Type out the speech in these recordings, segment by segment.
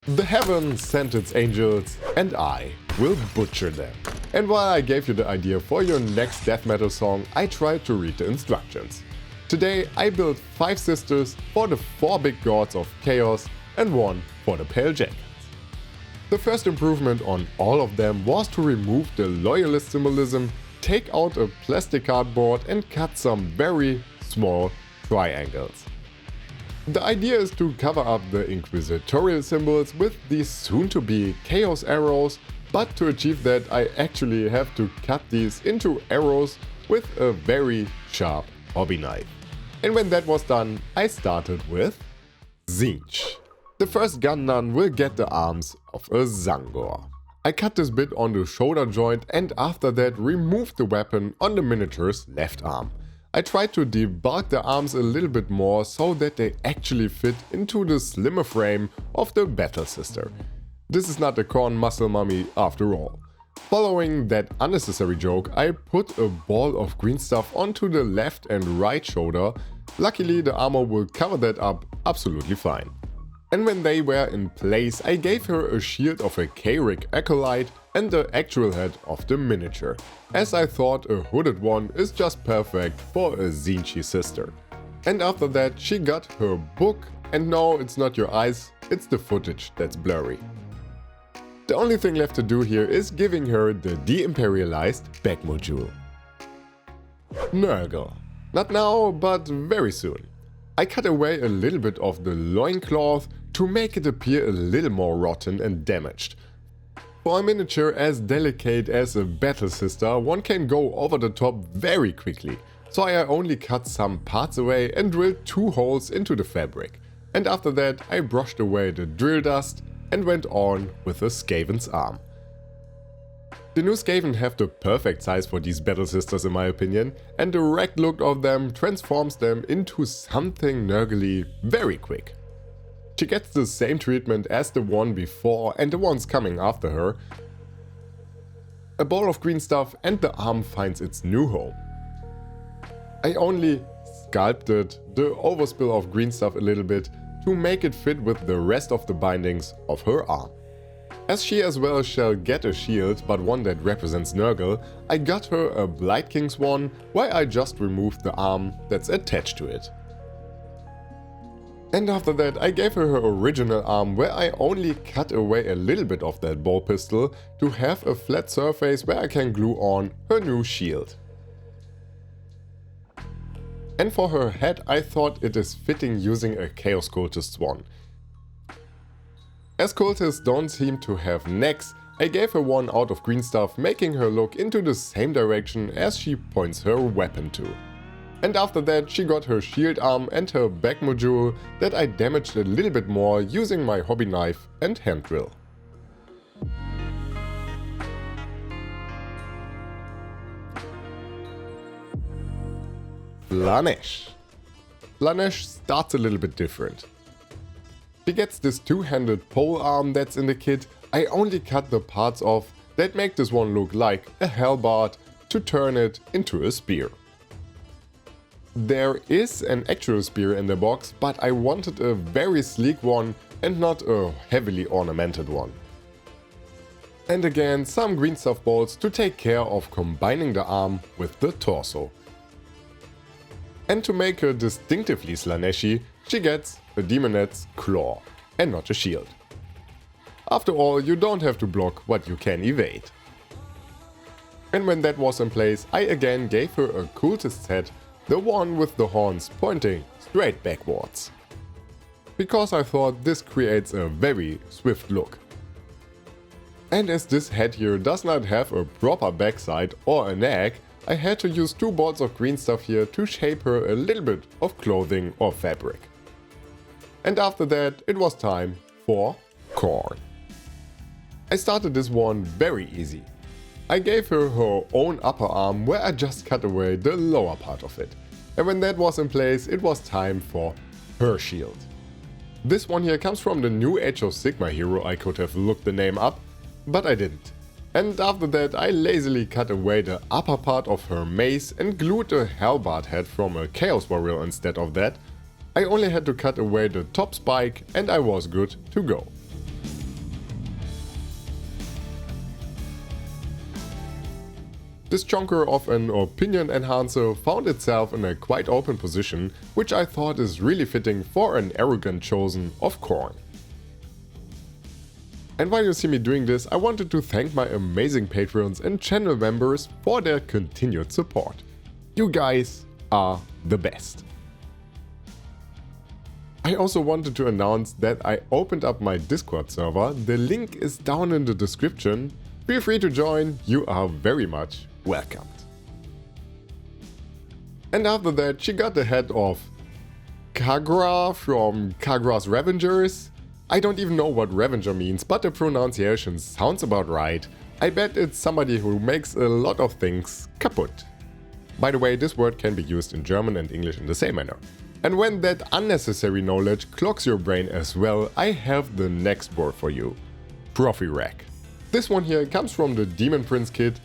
The heaven sent its angels, and I will butcher them. And while I gave you the idea for your next death metal song, I tried to read the instructions. Today I built 5 sisters for the 4 big gods of chaos and 1 for the pale jackals. The first improvement on all of them was to remove the loyalist symbolism, take out a plastic cardboard and cut some very small triangles. The idea is to cover up the inquisitorial symbols with these soon-to-be chaos arrows, but to achieve that I actually have to cut these into arrows with a very sharp hobby knife. And when that was done, I started with Tzeentch. The first gun nun will get the arms of a Zangor. I cut this bit on the shoulder joint and after that removed the weapon on the miniature's left arm. I tried to debulk the arms a little bit more so that they actually fit into the slimmer frame of the battle sister. This is not a Khorne muscle mummy after all. Following that unnecessary joke, I put a ball of green stuff onto the left and right shoulder. Luckily the armor will cover that up absolutely fine. And when they were in place, I gave her a shield of a K-Rig acolyte and the actual head of the miniature, as I thought a hooded one is just perfect for a Tzeentch sister. And after that she got her book, and no, it's not your eyes, it's the footage that's blurry. The only thing left to do here is giving her the de-imperialized back module. NRGL. Not now, but very soon. I cut away a little bit of the loincloth to make it appear a little more rotten and damaged. For a miniature as delicate as a battle sister, one can go over the top very quickly, so I only cut some parts away and drilled 2 holes into the fabric. And after that I brushed away the drill dust and went on with the Skaven's arm. The new Skaven have the perfect size for these battle sisters in my opinion, and the wrecked look of them transforms them into something NRGL-y very quick. She gets the same treatment as the one before and the ones coming after her. A ball of green stuff and the arm finds its new home. I only sculpted the overspill of green stuff a little bit to make it fit with the rest of the bindings of her arm. As she as well shall get a shield, but one that represents NRGL, I got her a Blight King's one, where I just removed the arm that's attached to it. And after that I gave her original arm, where I only cut away a little bit of that bow pistol to have a flat surface where I can glue on her new shield. And for her head I thought it is fitting using a Chaos Cultist's one. As cultists don't seem to have necks, I gave her one out of green stuff, making her look into the same direction as she points her weapon to. And after that she got her shield arm and her back module that I damaged a little bit more using my hobby knife and hand drill. Slaanesh. Slaanesh starts a little bit different. She gets this 2-handed pole arm that's in the kit. I only cut the parts off that make this one look like a halberd to turn it into a spear. There is an actual spear in the box, but I wanted a very sleek one and not a heavily ornamented one. And again some green stuff bolts to take care of combining the arm with the torso. And to make her distinctively Slaaneshi, she gets a demonette's claw and not a shield. After all, you don't have to block what you can evade. And when that was in place, I again gave her a cultist's head, the one with the horns pointing straight backwards. Because I thought this creates a very swift look. And as this head here does not have a proper backside or a neck, I had to use 2 balls of green stuff here to shape her a little bit of clothing or fabric. And after that it was time for Khorne. I started this one very easy. I gave her her own upper arm where I just cut away the lower part of it. And when that was in place it was time for her shield. This one here comes from the new Age of Sigmar hero. I could have looked the name up, but I didn't. And after that I lazily cut away the upper part of her mace and glued a halberd head from a Chaos Warrior instead of that. I only had to cut away the top spike and I was good to go. This chonker of an opinion enhancer found itself in a quite open position, which I thought is really fitting for an arrogant chosen of Khorne. And while you see me doing this, I wanted to thank my amazing patrons and channel members for their continued support. You guys are the best. I also wanted to announce that I opened up my Discord server. The link is down in the description. Feel free to join, you are very much welcomed. And after that, she got the head of Kagra from Kagra's Revengers. I don't even know what Revenger means, but the pronunciation sounds about right. I bet it's somebody who makes a lot of things kaputt. By the way, this word can be used in German and English in the same manner. And when that unnecessary knowledge clogs your brain as well, I have the next board for you. Prophy Rack. This one here comes from the Demon Prince kit,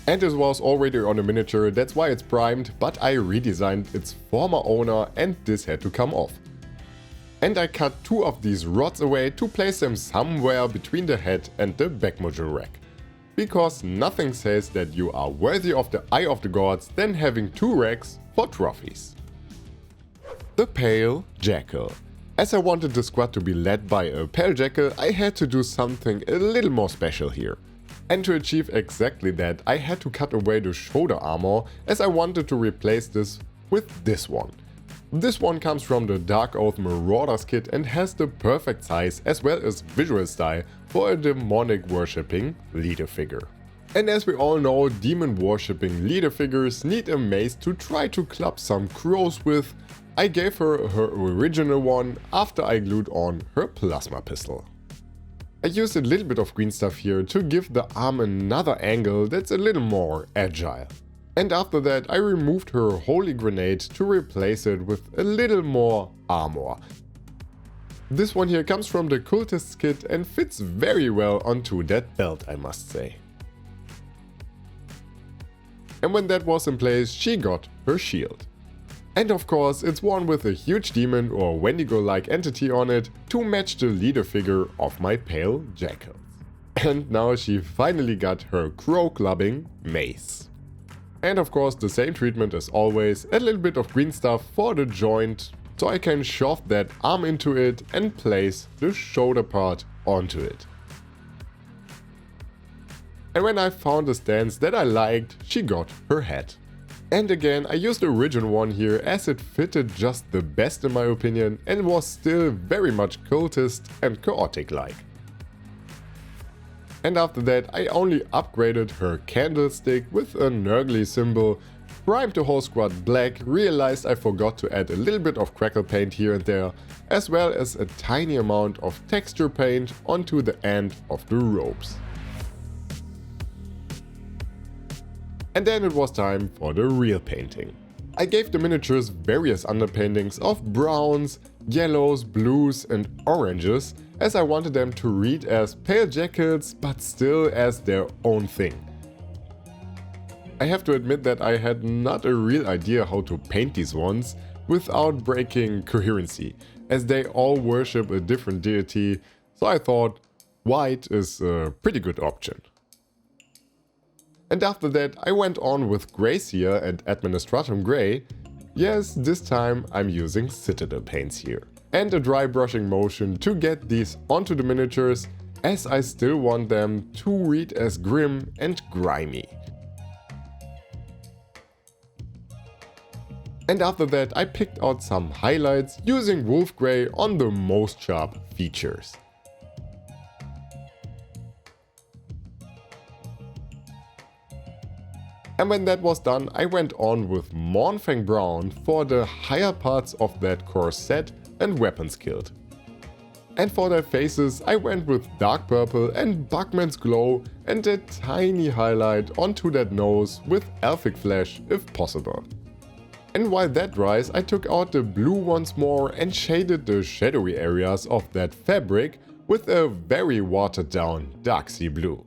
and this was already on a miniature, that's why it's primed, but I redesigned its former owner and this had to come off. And I cut 2 of these rods away to place them somewhere between the head and the back module rack. Because nothing says that you are worthy of the Eye of the Gods than having 2 racks for trophies. The Pale Jackal. As I wanted the squad to be led by a Pale Jackal, I had to do something a little more special here. And to achieve exactly that, I had to cut away the shoulder armor, as I wanted to replace this with this one. This one comes from the Dark Oath Marauders kit and has the perfect size as well as visual style for a demonic worshipping leader figure. And as we all know, demon worshipping leader figures need a mace to try to club some crows with. I gave her original one after I glued on her plasma pistol. I used a little bit of green stuff here to give the arm another angle that's a little more agile. And after that I removed her holy grenade to replace it with a little more armor. This one here comes from the Cultist's kit and fits very well onto that belt, I must say. And when that was in place, she got her shield. And of course, it's one with a huge demon or Wendigo-like entity on it to match the leader figure of my Pale Jackals. And now she finally got her crow-clubbing mace. And of course, the same treatment as always, a little bit of green stuff for the joint, so I can shove that arm into it and place the shoulder part onto it. And when I found a stance that I liked, she got her head. And again, I used the original one here as it fitted just the best in my opinion and was still very much cultist and chaotic-like. And after that, I only upgraded her candlestick with a NRGL symbol, primed the whole squad black, realized I forgot to add a little bit of crackle paint here and there, as well as a tiny amount of texture paint onto the end of the ropes. And then it was time for the real painting. I gave the miniatures various underpaintings of browns, yellows, blues and oranges, as I wanted them to read as Pale Jackals but still as their own thing. I have to admit that I had not a real idea how to paint these ones without breaking coherency, as they all worship a different deity, so I thought white is a pretty good option. And after that I went on with Gracia and Administratum Grey. Yes, this time I'm using Citadel paints here. And a dry brushing motion to get these onto the miniatures, as I still want them to read as grim and grimy. And after that I picked out some highlights using Wolf Grey on the most sharp features. And when that was done, I went on with Mournfang Brown for the higher parts of that corset and weapons kilt. And for their faces, I went with Dark Purple and Bugman's Glow and a tiny highlight onto that nose with Elfic Flesh if possible. And while that dries, I took out the blue once more and shaded the shadowy areas of that fabric with a very watered down dark sea blue.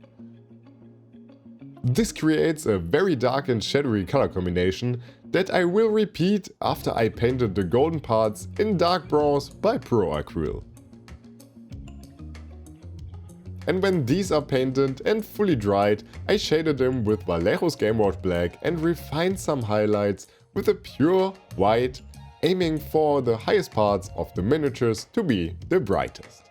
This creates a very dark and shadowy color combination that I will repeat after I painted the golden parts in dark bronze by Pro Acryl. and when these are painted and fully dried, I shaded them with Vallejo's Game Wash Black and refined some highlights with a pure white, aiming for the highest parts of the miniatures to be the brightest.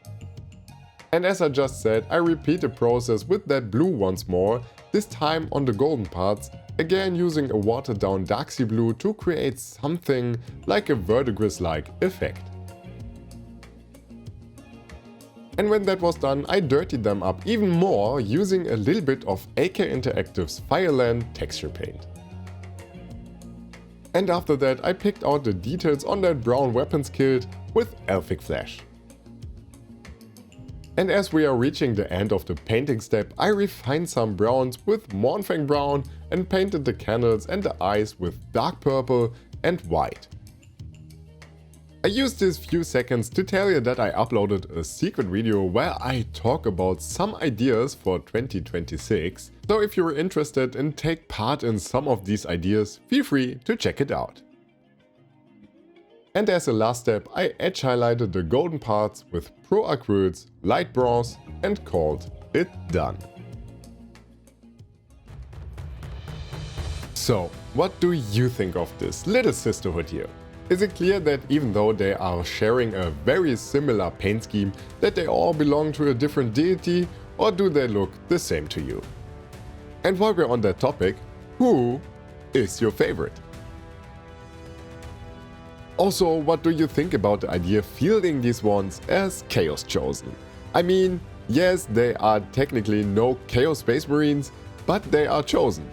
And as I just said, I repeat the process with that blue once more, this time on the golden parts, again using a watered down darksea blue to create something like a verdigris-like effect. And when that was done, I dirtied them up even more using a little bit of AK Interactive's Fireland texture paint. And after that I picked out the details on that brown weapons kit with Elfic Flash. And as we are reaching the end of the painting step, I refined some browns with Mournfang brown and painted the candles and the eyes with dark purple and white. I used these few seconds to tell you that I uploaded a secret video where I talk about some ideas for 2026, so if you're interested and take part in some of these ideas, feel free to check it out. And as a last step, I edge highlighted the golden parts with Pro Acryls, Light Bronze and called it done. So, what do you think of this little sisterhood here? Is it clear that even though they are sharing a very similar paint scheme, that they all belong to a different deity, or do they look the same to you? And while we're on that topic, who is your favorite? Also, what do you think about the idea of fielding these ones as Chaos Chosen? I mean, yes, they are technically no Chaos Space Marines, but they are chosen.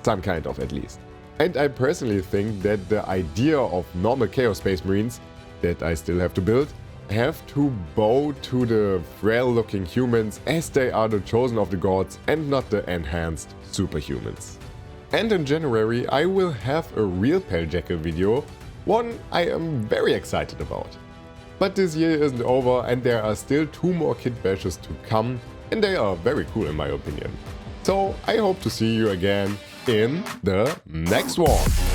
Some kind of, at least. And I personally think that the idea of normal Chaos Space Marines, that I still have to build, have to bow to the frail looking humans as they are the chosen of the gods and not the enhanced superhumans. And in January I will have a real Pale Jackal video, one I am very excited about. But this year isn't over and there are still 2 more Kitbashes to come, and they are very cool in my opinion. So I hope to see you again in the next one.